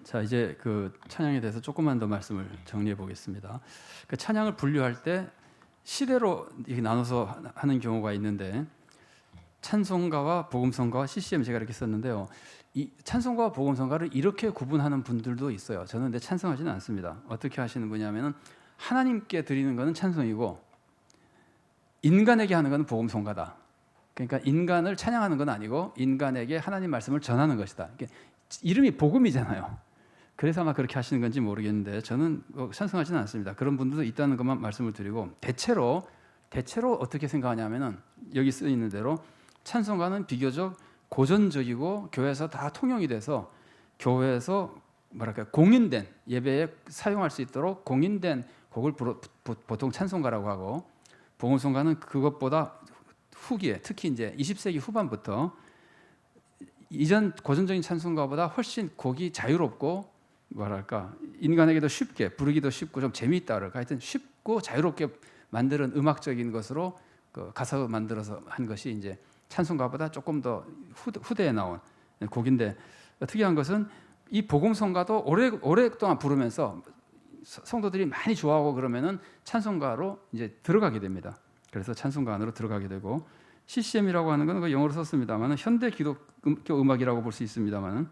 자, 이제 그 찬양에 대해서 조금만 더 말씀을 정리해 보겠습니다. 그 찬양을 분류할 때 시대로 이렇게 나눠서 하는 경우가 있는데, 찬송가와 복음성가와 CCM 제가 이렇게 썼는데요. 이 찬송가와 복음성가를 이렇게 구분하는 분들도 있어요. 저는 근데 찬성하지는 않습니다. 어떻게 하시는 분이냐면은 하나님께 드리는 것은 찬송이고 인간에게 하는 것은 복음성가다. 그러니까 인간을 찬양하는 건 아니고 인간에게 하나님 말씀을 전하는 것이다. 이름이 복음이잖아요. 그래서 아마 그렇게 하시는 건지 모르겠는데 저는 찬성하지는 않습니다. 그런 분들도 있다는 것만 말씀을 드리고, 대체로 어떻게 생각하냐면은 여기 쓰여 있는 대로 찬송가는 비교적 고전적이고 교회에서 다 통용이 돼서 교회에서 공인된 예배에 사용할 수 있도록 공인된 곡을 보통 찬송가라고 하고, 복음성가는 그것보다 후기에, 특히 이제 20세기 후반부터 이전 고전적인 찬송가보다 훨씬 곡이 자유롭고 인간에게도 쉽게 부르기도 쉽고 좀 재미있다 그럴까, 하여튼 쉽고 자유롭게 만드는 음악적인 것으로 그 가사 만들어서 한 것이 이제 찬송가보다 조금 더 후대에 나온 곡인데, 특이한 것은 이 복음성가도 오랫동안 부르면서 성도들이 많이 좋아하고 그러면은 찬송가로 이제 들어가게 됩니다. 그래서 찬송가 안으로 들어가게 되고, CCM이라고 하는 건 영어로 썼습니다만 현대 기독교 음악이라고 볼 수 있습니다만,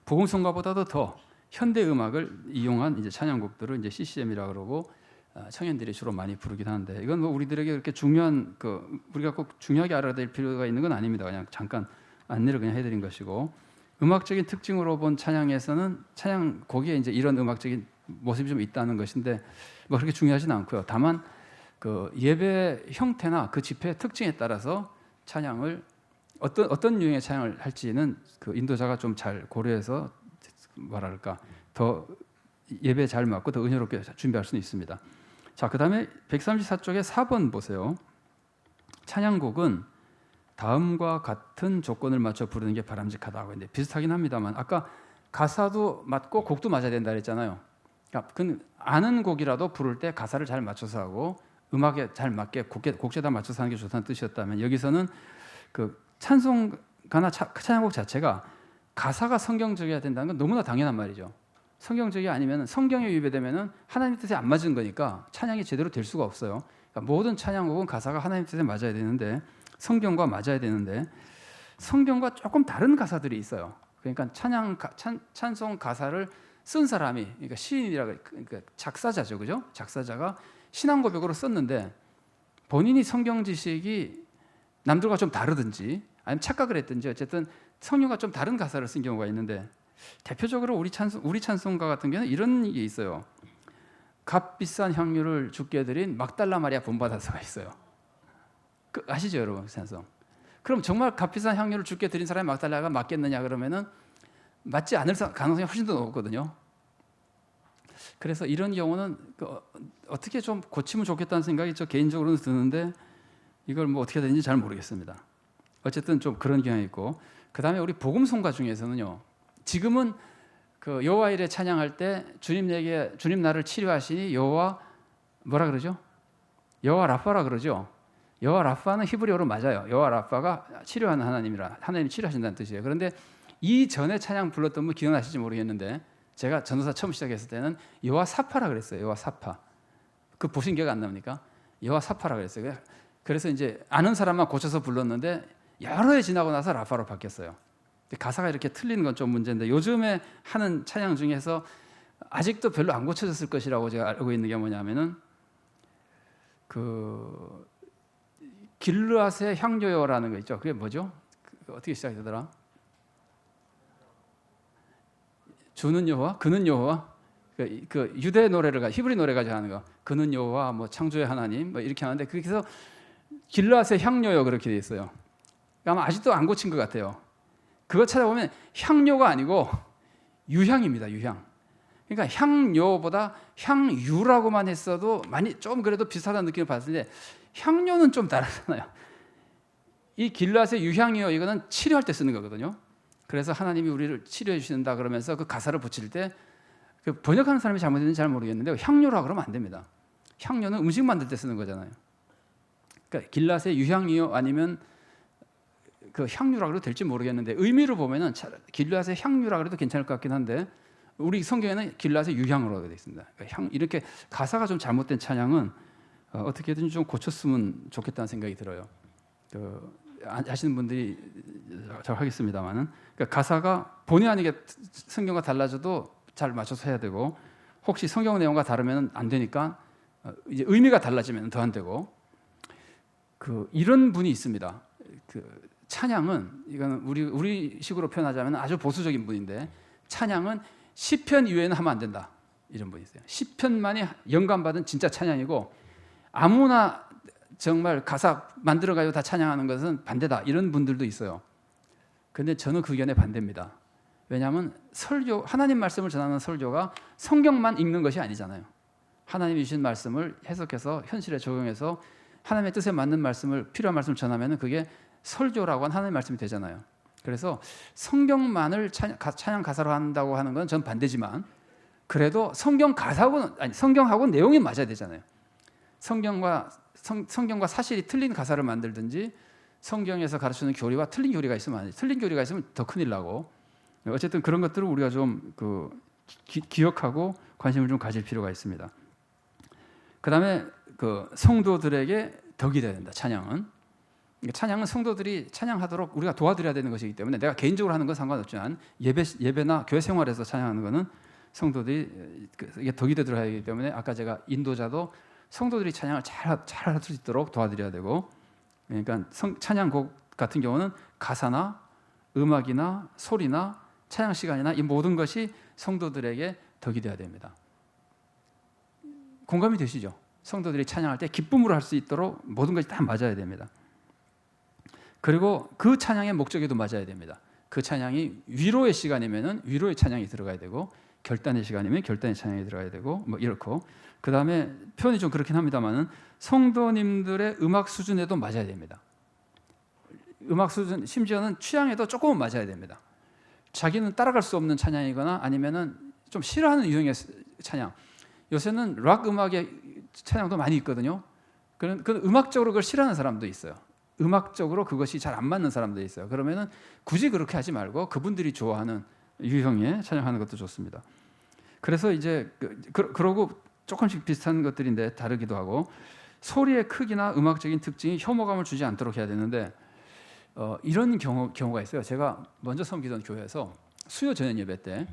복음성가보다도 더 현대 음악을 이용한 이제 찬양곡들을 이제 CCM이라고 그러고 청년들이 주로 많이 부르긴 하는데, 이건 뭐 우리들에게 그렇게 중요한 우리가 꼭 중요하게 알아야 될 필요가 있는 건 아닙니다. 그냥 잠깐 안내를 그냥 해드린 것이고, 음악적인 특징으로 본 찬양에서는 찬양곡에 이제 이런 음악적인 모습이 좀 있다는 것인데 뭐 그렇게 중요하진 않고요. 다만 그 예배 형태나 그 집회의 특징에 따라서 찬양을 어떤 유형의 찬양을 할지는 그 인도자가 좀 잘 고려해서 더 예배에 잘 맞고 더 은혜롭게 준비할 수는 있습니다. 자, 그 다음에 134쪽에 4번 보세요. 찬양곡은 다음과 같은 조건을 맞춰 부르는 게 바람직하다고 했는데, 비슷하긴 합니다만 아까 가사도 맞고 곡도 맞아야 된다 그랬잖아요. 그러니까 아는 곡이라도 부를 때 가사를 잘 맞춰서 하고 음악에 잘 맞게 곡제다 맞춰서 하는 게 좋다는 뜻이었다면, 여기서는 그 찬송가나 찬양곡 자체가 가사가 성경적이어야 된다는 건 너무나 당연한 말이죠. 성경적이 아니면 성경에 위배되면 하나님 뜻에 안 맞은 거니까 찬양이 제대로 될 수가 없어요. 그러니까 모든 찬양곡은 가사가 하나님 뜻에 맞아야 되는데, 성경과 맞아야 되는데 성경과 조금 다른 가사들이 있어요. 그러니까 찬송 가사를 쓴 사람이, 그러니까 시인이라고, 그러니까 작사자죠, 그죠? 작사자가 신앙 고백으로 썼는데 본인이 성경 지식이 남들과 좀 다르든지 아니면 착각을 했든지 어쨌든 성경과 좀 다른 가사를 쓴 경우가 있는데, 대표적으로 우리 찬송가 같은 경우는 이런 게 있어요. 값비싼 향유를 주께 드린 막달라 마리아 본받아서가 있어요. 아시죠, 여러분? 찬송. 그럼 정말 값비싼 향유를 주께 드린 사람이 막달라가 맞겠느냐 그러면은 맞지 않을 가능성이 훨씬 더 높거든요. 그래서 이런 경우는 어떻게 좀 고치면 좋겠다는 생각이 저 개인적으로는 드는데, 이걸 뭐 어떻게 되는지 잘 모르겠습니다. 어쨌든 좀 그런 경향이 있고, 그 다음에 우리 복음성가 중에서는요, 지금은 그 여호와 이레 찬양할 때 주님 나를 치료하시니 여호와 뭐라 그러죠? 여호와 라파라 그러죠. 여호와 라파는 히브리어로 맞아요. 여호와 라파가 치료하는 하나님이라, 하나님이 치료하신다는 뜻이에요. 그런데 이전에 찬양 불렀던 분 기억나실지 모르겠는데, 제가 전도사 처음 시작했을 때는 여호와 사파라 그랬어요. 여호와 사파. 그 보신 기억 안 납니까? 여호와 사파라 그랬어요. 그래서 이제 아는 사람만 고쳐서 불렀는데 여러 해 지나고 나서 라파로 바뀌었어요. 가사가 이렇게 틀리는 건 좀 문제인데, 요즘에 하는 찬양 중에서 아직도 별로 안 고쳐졌을 것이라고 제가 알고 있는 게 뭐냐면은 그 길르앗의 향료요라는 거 있죠. 그게 뭐죠? 어떻게 시작이 되더라? 주는 여호와, 그는 여호와. 그 유대 노래를 히브리 노래 가지고 하는 거. 그는 여호와, 뭐 창조의 하나님, 뭐 이렇게 하는데, 그래서 길르앗의 향료요 그렇게 돼 있어요. 아마 아직도 안 고친 것 같아요. 그거 찾아보면 향료가 아니고 유향입니다. 유향. 그러니까 향료보다 향유라고만 했어도 많이 좀 그래도 비슷하다는 느낌을 받았는데, 향료는 좀 다르잖아요. 이 길르앗의 유향이요, 이거는 치료할 때 쓰는 거거든요. 그래서 하나님이 우리를 치료해 주신다 그러면서 그 가사를 붙일 때, 그 번역하는 사람이 잘못했는지 잘 모르겠는데 향료라 그러면 안 됩니다. 향료는 음식 만들 때 쓰는 거잖아요. 그러니까 길르앗의 유향이요 아니면 그 향유라 그래도 될지 모르겠는데 의미로 보면은 길앗의 향유라 그래도 괜찮을 것 같긴 한데 우리 성경에는 길앗의 유향으로 되어 있습니다. 그러니까 이렇게 가사가 좀 잘못된 찬양은 어떻게든 좀 고쳤으면 좋겠다는 생각이 들어요. 아시는 분들이 잘 하겠습니다만은 그러니까 가사가 본의 아니게 성경과 달라져도 잘 맞춰서 해야 되고 혹시 성경 내용과 다르면 안 되니까 이제 의미가 달라지면 더 안 되고 이런 분이 있습니다. 찬양은 이거는 우리 식으로 표현하자면 아주 보수적인 분인데 찬양은 시편 이외에는 하면 안 된다 이런 분이 있어요. 시편만이 영감받은 진짜 찬양이고 아무나 정말 가사 만들어가지고 다 찬양하는 것은 반대다 이런 분들도 있어요. 그런데 저는 그 의견에 반대입니다. 왜냐하면 설교, 하나님 말씀을 전하는 설교가 성경만 읽는 것이 아니잖아요. 하나님이 주신 말씀을 해석해서 현실에 적용해서 하나님의 뜻에 맞는 말씀을 필요한 말씀을 전하면 그게 설교라고 하는 하나님의 말씀이 되잖아요. 그래서 성경만을 찬양 가사로 한다고 하는 건 전 반대지만 그래도 성경하고 내용이 맞아야 되잖아요. 성경과 사실이 틀린 가사를 만들든지 성경에서 가르치는 교리와 틀린 교리가 있으면 안 돼요. 틀린 교리가 있으면 더 큰일 나고 어쨌든 그런 것들을 우리가 좀 기억하고 관심을 좀 가질 필요가 있습니다. 그 다음에 성도들에게 덕이 돼야 된다. 찬양은 성도들이 찬양하도록 우리가 도와드려야 되는 것이기 때문에 내가 개인적으로 하는 건 상관없지만 예배나 교회 생활에서 찬양하는 것은 성도들이 이게 덕이 되도록 해야 하기 때문에 아까 제가 인도자도 성도들이 찬양을 잘할 수 있도록 도와드려야 되고 그러니까 찬양곡 같은 경우는 가사나 음악이나 소리나 찬양 시간이나 이 모든 것이 성도들에게 덕이 되어야 됩니다. 공감이 되시죠? 성도들이 찬양할 때 기쁨으로 할 수 있도록 모든 것이 다 맞아야 됩니다. 그리고 그 찬양의 목적에도 맞아야 됩니다. 그 찬양이 위로의 시간이면 위로의 찬양이 들어가야 되고 결단의 시간이면 결단의 찬양이 들어가야 되고 뭐 이렇고 그 다음에 표현이 좀 그렇긴 합니다만은 성도님들의 음악 수준에도 맞아야 됩니다. 음악 수준 심지어는 취향에도 조금은 맞아야 됩니다. 자기는 따라갈 수 없는 찬양이거나 아니면은 좀 싫어하는 유형의 찬양. 요새는 락 음악의 찬양도 많이 있거든요. 그 음악적으로 그걸 싫어하는 사람도 있어요. 음악적으로 그것이 잘 안 맞는 사람도 있어요. 그러면은 굳이 그렇게 하지 말고 그분들이 좋아하는 유형의 찬양하는 것도 좋습니다. 그래서 이제 그러고 조금씩 비슷한 것들인데 다르기도 하고 소리의 크기나 음악적인 특징이 혐오감을 주지 않도록 해야 되는데 이런 경우가 있어요. 제가 먼저 섬기던 교회에서 수요 저녁 예배 때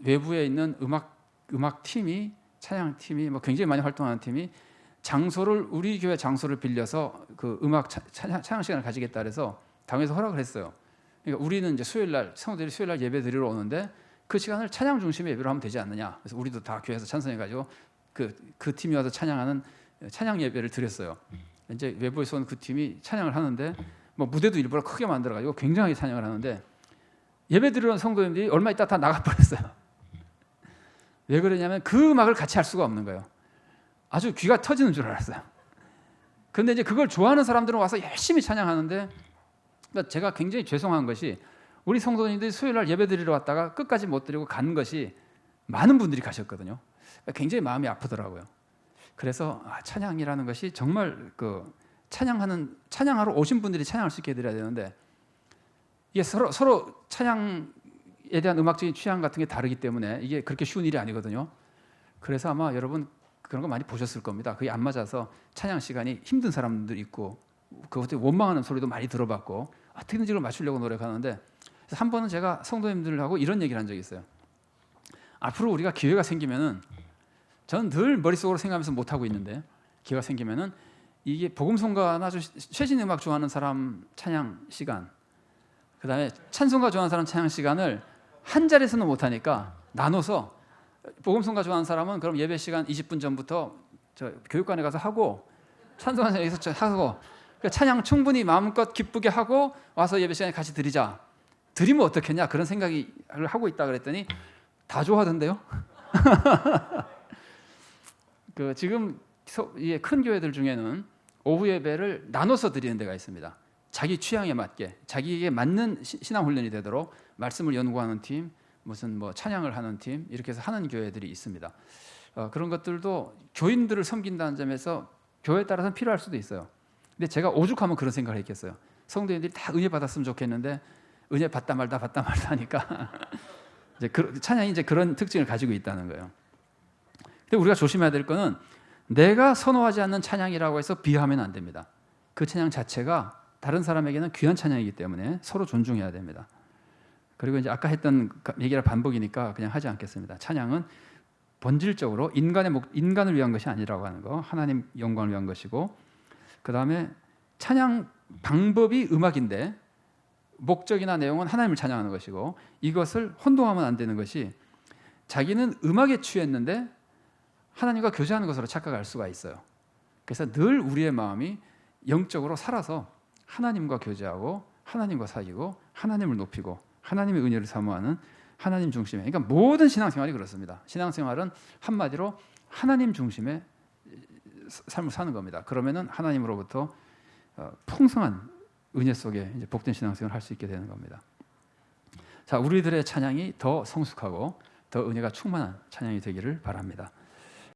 외부에 있는 음악 팀이 찬양 팀이 굉장히 많이 활동하는 팀이 우리 교회 장소를 빌려서 그 음악 찬양 시간을 가지겠다 그래서 당에서 허락을 했어요. 그러니까 우리는 이제 성도들이 수요일 날 예배 드리러 오는데 그 시간을 찬양 중심의 예배로 하면 되지 않느냐. 그래서 우리도 다 교회에서 찬성해가지고 그 팀이 와서 찬양하는 찬양 예배를 드렸어요. 이제 외부에서 온 그 팀이 찬양을 하는데 무대도 일부러 크게 만들어가지고 굉장히 찬양을 하는데 예배 드리러 온 성도님들이 얼마 있다 다 나가버렸어요. 왜 그러냐면 그 음악을 같이 할 수가 없는 거예요. 아주 귀가 터지는 줄 알았어요. 그런데 이제 그걸 좋아하는 사람들은 와서 열심히 찬양하는데 그러니까 제가 굉장히 죄송한 것이 우리 성도님들이 수요일 날 예배 드리러 왔다가 끝까지 못 드리고 간 것이 많은 분들이 가셨거든요. 그러니까 굉장히 마음이 아프더라고요. 그래서 찬양이라는 것이 정말 찬양하러 오신 분들이 찬양할 수 있게 해드려야 되는데 이게 서로 찬양에 대한 음악적인 취향 같은 게 다르기 때문에 이게 그렇게 쉬운 일이 아니거든요. 그래서 아마 여러분 그런 거 많이 보셨을 겁니다. 그게 안 맞아서 찬양 시간이 힘든 사람들 있고 그것도 원망하는 소리도 많이 들어봤고 어떻게든지 그걸 맞추려고 노력하는데 한 번은 제가 성도님들하고 이런 얘기를 한 적이 있어요. 앞으로 우리가 기회가 생기면은 저는 늘 머릿속으로 생각하면서 못하고 있는데 기회가 생기면은 이게 복음성가나 아주 최신 음악 좋아하는 사람 찬양 시간 그 다음에 찬송가 좋아하는 사람 찬양 시간을 한 자리에서는 못하니까 나눠서 복음성가 좋아하는 사람은 그럼 예배 시간 20분 전부터 저 교육관에 가서 하고 찬송가 여기서 하고 찬양 충분히 마음껏 기쁘게 하고 와서 예배 시간에 같이 드리자. 드리면 어떻겠냐 그런 생각을 하고 있다 그랬더니 다 좋아하던데요. 지금 큰 교회들 중에는 오후 예배를 나눠서 드리는 데가 있습니다. 자기 취향에 맞게 자기에게 맞는 신앙 훈련이 되도록 말씀을 연구하는 팀, 무슨 찬양을 하는 팀 이렇게 해서 하는 교회들이 있습니다. 그런 것들도 교인들을 섬긴다는 점에서 교회에 따라서는 필요할 수도 있어요. 근데 제가 오죽하면 그런 생각을 했겠어요. 성도님들이 다 은혜 받았으면 좋겠는데 은혜 받다 말다 하니까 이제 찬양이 이제 그런 특징을 가지고 있다는 거예요. 근데 우리가 조심해야 될 거는 내가 선호하지 않는 찬양이라고 해서 비하하면 안 됩니다. 그 찬양 자체가 다른 사람에게는 귀한 찬양이기 때문에 서로 존중해야 됩니다. 그리고 이제 아까 했던 얘기가 반복이니까 그냥 하지 않겠습니다. 찬양은 본질적으로 인간을 위한 것이 아니라고 하는 거, 하나님 영광을 위한 것이고, 그 다음에 찬양 방법이 음악인데 목적이나 내용은 하나님을 찬양하는 것이고, 이것을 혼동하면 안 되는 것이 자기는 음악에 취했는데 하나님과 교제하는 것으로 착각할 수가 있어요. 그래서 늘 우리의 마음이 영적으로 살아서 하나님과 교제하고 하나님과 사귀고 하나님을 높이고 하나님의 은혜를 사모하는 하나님 중심의, 그러니까 모든 신앙생활이 그렇습니다. 신앙생활은 한마디로 하나님 중심의 삶을 사는 겁니다. 그러면은 하나님으로부터 풍성한 은혜 속에 이제 복된 신앙생활을 할 수 있게 되는 겁니다. 자, 우리들의 찬양이 더 성숙하고 더 은혜가 충만한 찬양이 되기를 바랍니다.